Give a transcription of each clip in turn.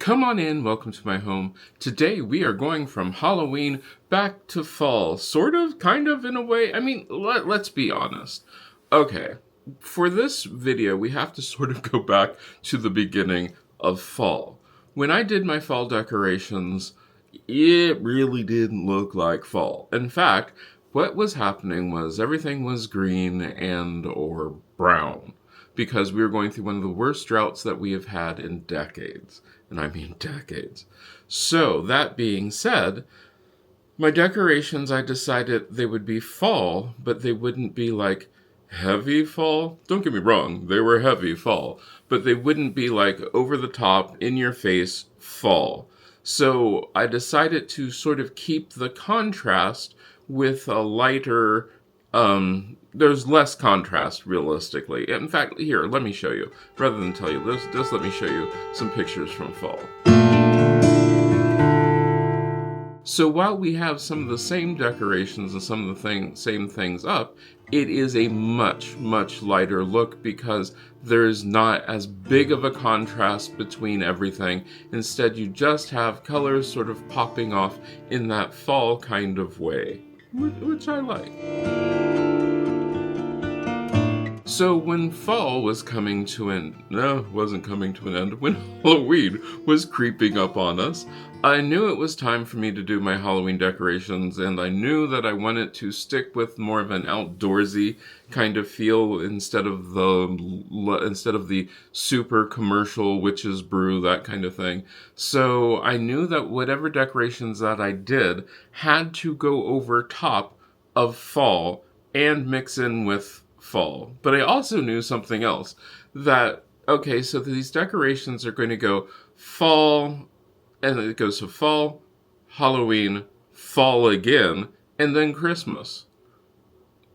Come on in, welcome to my home. Today we are going from Halloween back to fall. Sort of, kind of, in a way. I mean, let's be honest. Okay, for this video we have to sort of go back to the beginning of fall. When I did my fall decorations, it really didn't look like fall. In fact, what was happening was everything was green and or brown, because we were going through one of the worst droughts that we have had in decades. And I mean decades. So, that being said, my decorations, I decided they would be fall, but they wouldn't be like heavy fall. Don't get me wrong, they were heavy fall, but they wouldn't be like over the top, in your face fall. So I decided to sort of keep the contrast with a lighter, there's less contrast realistically. In fact, here, let me show you. Rather than tell you, just let me show you some pictures from fall. So while we have some of the same decorations and some of the same things up, it is a much, much lighter look because there's not as big of a contrast between everything. Instead, you just have colors sort of popping off in that fall kind of way, which I like. So when fall was coming to an end, when Halloween was creeping up on us, I knew it was time for me to do my Halloween decorations, and I knew that I wanted to stick with more of an outdoorsy kind of feel instead of the super commercial witch's brew, that kind of thing. So I knew that whatever decorations that I did had to go over top of fall and mix in with fall. But I also knew something else, that okay, so these decorations are going to go fall, and it goes to fall, Halloween, fall again, and then Christmas.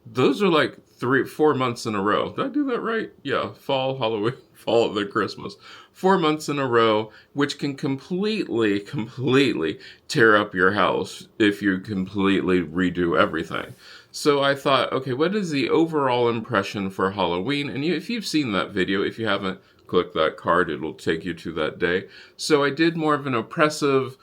Those are like 4 months in a row. Did I do that right? Yeah, fall, Halloween, fall, then Christmas. 4 months in a row, which can completely tear up your house if you completely redo everything. So I thought, okay, what is the overall impression for Halloween? And if you've seen that video, if you haven't, click that card, it'll take you to that day. So I did more of an oppressive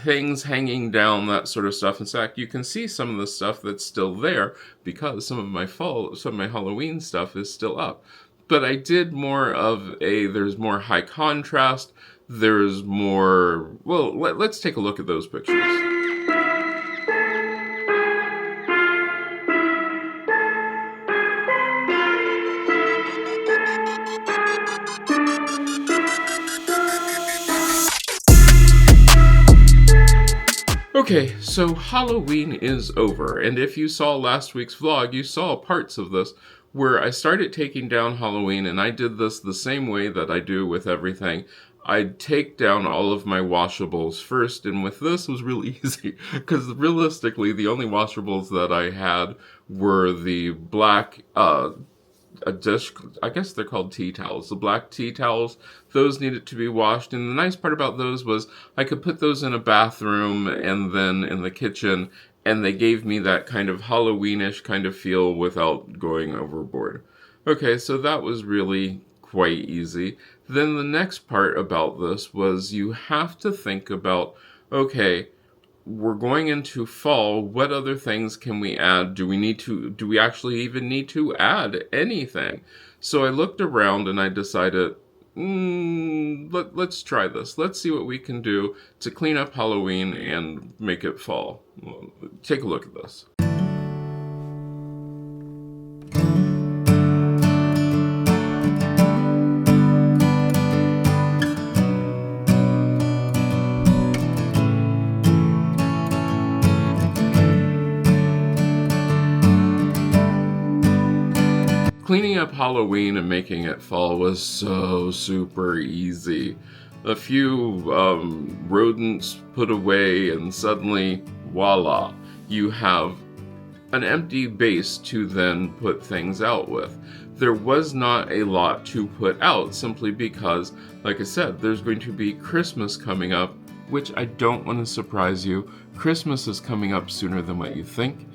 things hanging down, that sort of stuff. In fact, you can see some of the stuff that's still there because some of my Halloween stuff is still up. But I did more of there's more high contrast, there's more, well, let's take a look at those pictures. Okay, so Halloween is over, and if you saw last week's vlog, you saw parts of this where I started taking down Halloween, and I did this the same way that I do with everything. I'd take down all of my washables first, and with this it was really easy, because realistically the only washables that I had were the black, I guess they're called tea towels, the black tea towels. Those needed to be washed, and the nice part about those was I could put those in a bathroom and then in the kitchen, and they gave me that kind of Halloweenish kind of feel without going overboard. Okay, so that was really quite easy. Then the next part about this was you have to think about, okay, we're going into fall, what other things can we add? Do we actually even need to add anything? So I looked around and I decided, let's try this. Let's see what we can do to clean up Halloween and make it fall. Well, take a look at this. Cleaning up Halloween and making it fall was so super easy. A few rodents put away and suddenly, voila, you have an empty base to then put things out with. There was not a lot to put out simply because, like I said, there's going to be Christmas coming up, which I don't want to surprise you. Christmas is coming up sooner than what you think.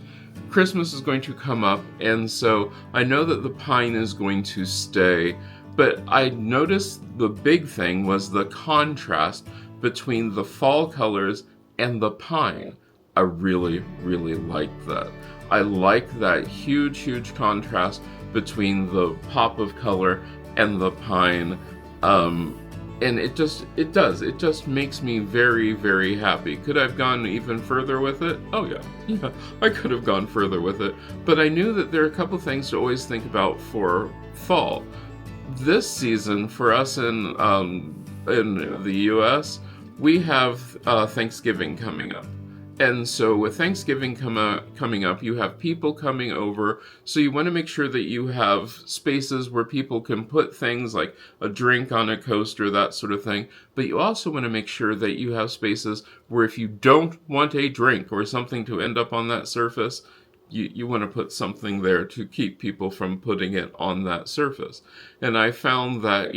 Christmas is going to come up, and so I know that the pine is going to stay, but I noticed the big thing was the contrast between the fall colors and the pine. I really, really like that. I like that huge contrast between the pop of color and the pine. And it just makes me very, very happy. Could I have gone even further with it? Oh yeah, I could have gone further with it. But I knew that there are a couple things to always think about for fall. This season, for us in the U.S., we have Thanksgiving coming up. And so with Thanksgiving coming up, you have people coming over, so you want to make sure that you have spaces where people can put things like a drink on a coaster, that sort of thing. But you also want to make sure that you have spaces where if you don't want a drink or something to end up on that surface, you want to put something there to keep people from putting it on that surface. And I found that,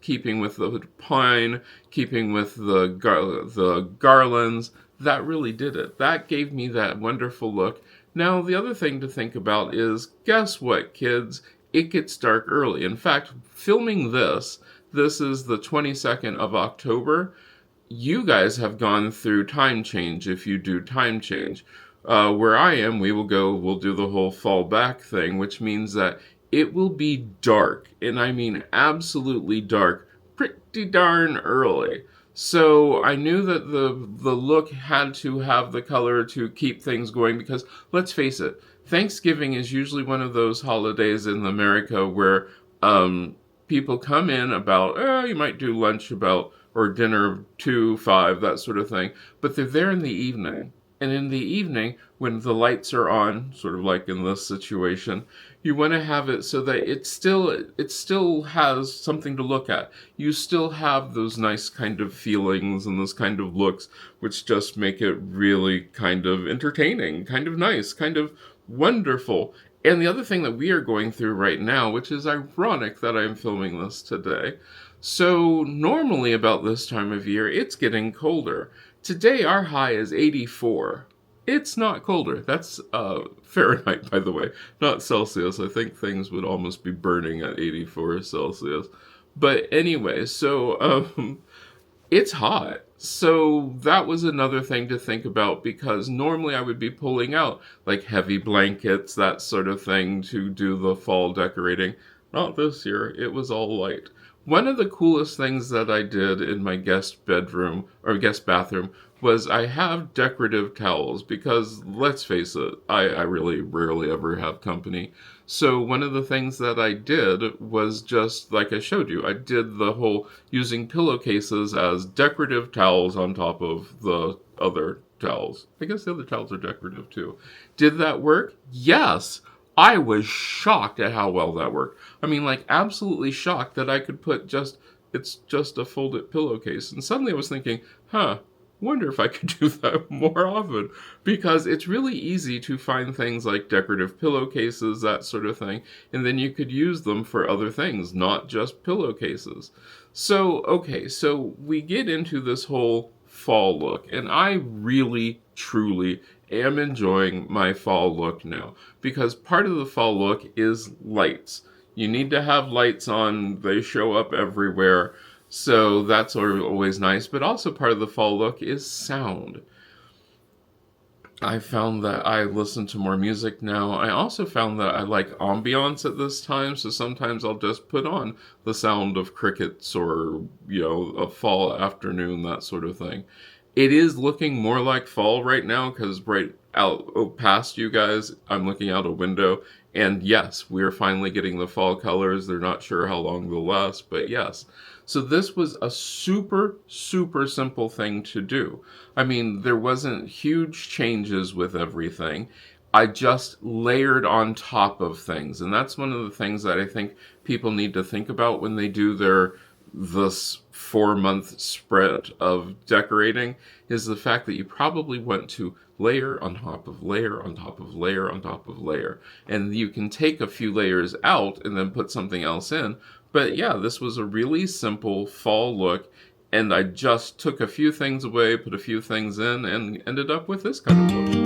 keeping with the pine, keeping with the garlands, that really did it. That gave me that wonderful look. Now, the other thing to think about is, guess what, kids? It gets dark early. In fact, filming this is the 22nd of October. You guys have gone through time change if you do time change. Where I am, we'll do the whole fall back thing, which means that it will be dark, and I mean absolutely dark, pretty darn early. So I knew that the look had to have the color to keep things going, because let's face it, Thanksgiving is usually one of those holidays in America where people come in about, you might do lunch about, or dinner 2, 5, that sort of thing, but they're there in the evening. And in the evening, when the lights are on, sort of like in this situation, you want to have it so that it still has something to look at. You still have those nice kind of feelings and those kind of looks, which just make it really kind of entertaining, kind of nice, kind of wonderful. And the other thing that we are going through right now, which is ironic that I'm filming this today. So normally about this time of year, it's getting colder. Today, our high is 84. It's not colder. That's Fahrenheit, by the way, not Celsius. I think things would almost be burning at 84 Celsius. But anyway, so it's hot. So that was another thing to think about, because normally I would be pulling out like heavy blankets, that sort of thing, to do the fall decorating. Not this year. It was all light. One of the coolest things that I did in my guest bathroom was I have decorative towels, because let's face it, I really rarely ever have company. So one of the things that I did was, just like I showed you, I did the whole using pillowcases as decorative towels on top of the other towels. I guess the other towels are decorative too. Did that work? Yes. I was shocked at how well that worked. I mean, like, absolutely shocked that I could put it's just a folded pillowcase. And suddenly I was thinking, wonder if I could do that more often. Because it's really easy to find things like decorative pillowcases, that sort of thing. And then you could use them for other things, not just pillowcases. So, okay, so we get into this whole fall look. And I really, truly am enjoying my fall look now, because part of the fall look is lights. You need to have lights on. They show up everywhere, so that's always nice. But also part of the fall look is sound. I found that I listen to more music now. I also found that I like ambiance at this time, so sometimes I'll just put on the sound of crickets or, a fall afternoon, that sort of thing. It is looking more like fall right now, because right out past you guys, I'm looking out a window, and yes, we're finally getting the fall colors. They're not sure how long they'll last, but yes. So this was a super, super simple thing to do. I mean, there wasn't huge changes with everything. I just layered on top of things, and that's one of the things that I think people need to think about when they do this 4-month spread of decorating, is the fact that you probably want to layer on top of layer on top of layer on top of layer. And you can take a few layers out and then put something else in. But yeah, this was a really simple fall look, and I just took a few things away, put a few things in, and ended up with this kind of look.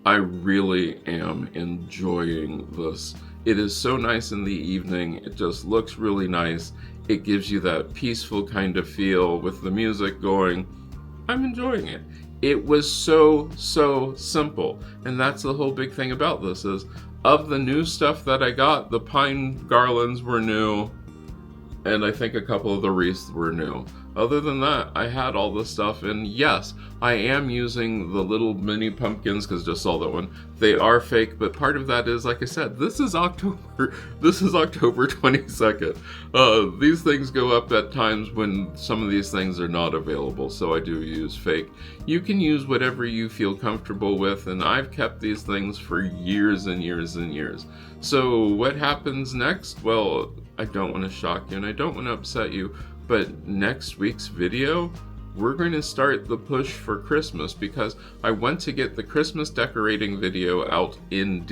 I really am enjoying this. It is so nice in the evening. It just looks really nice. It gives you that peaceful kind of feel with the music going. I'm enjoying it. It was so simple. And that's the whole big thing about this is, of the new stuff that I got, the pine garlands were new, and I think a couple of the wreaths were new. Other than that, I had all this stuff, and yes, I am using the little mini pumpkins, because just saw that one. They are fake, but part of that is, like I said, this is October 22nd. These things go up at times when some of these things are not available, so I do use fake. You can use whatever you feel comfortable with, and I've kept these things for years and years and years. So what happens next? Well, I don't want to shock you and I don't want to upset you, but next week's video, we're going to start the push for Christmas, because I went to get the Christmas decorating video out in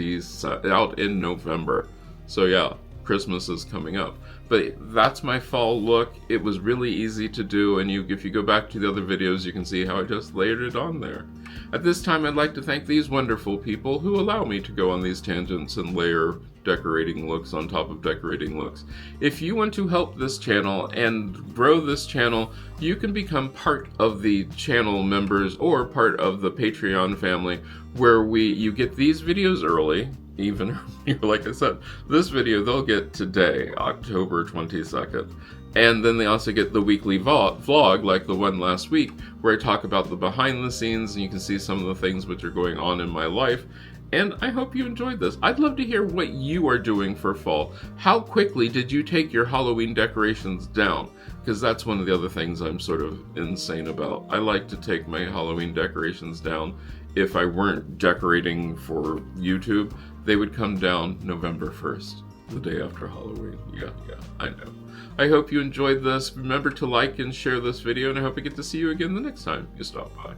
November. So yeah, Christmas is coming up. But that's my fall look. It was really easy to do, and if you go back to the other videos, you can see how I just layered it on there. At this time, I'd like to thank these wonderful people who allow me to go on these tangents and layer decorating looks on top of decorating looks. If you want to help this channel and grow this channel, you can become part of the channel members or part of the Patreon family, where you get these videos early, even earlier. Like I said, this video they'll get today, October 22nd. And then they also get the weekly vlog, like the one last week, where I talk about the behind the scenes, and you can see some of the things which are going on in my life. And I hope you enjoyed this. I'd love to hear what you are doing for fall. How quickly did you take your Halloween decorations down? Because that's one of the other things I'm sort of insane about. I like to take my Halloween decorations down. If I weren't decorating for YouTube, they would come down November 1st, the day after Halloween. Yeah, I know. I hope you enjoyed this. Remember to like and share this video, and I hope I get to see you again the next time you stop by.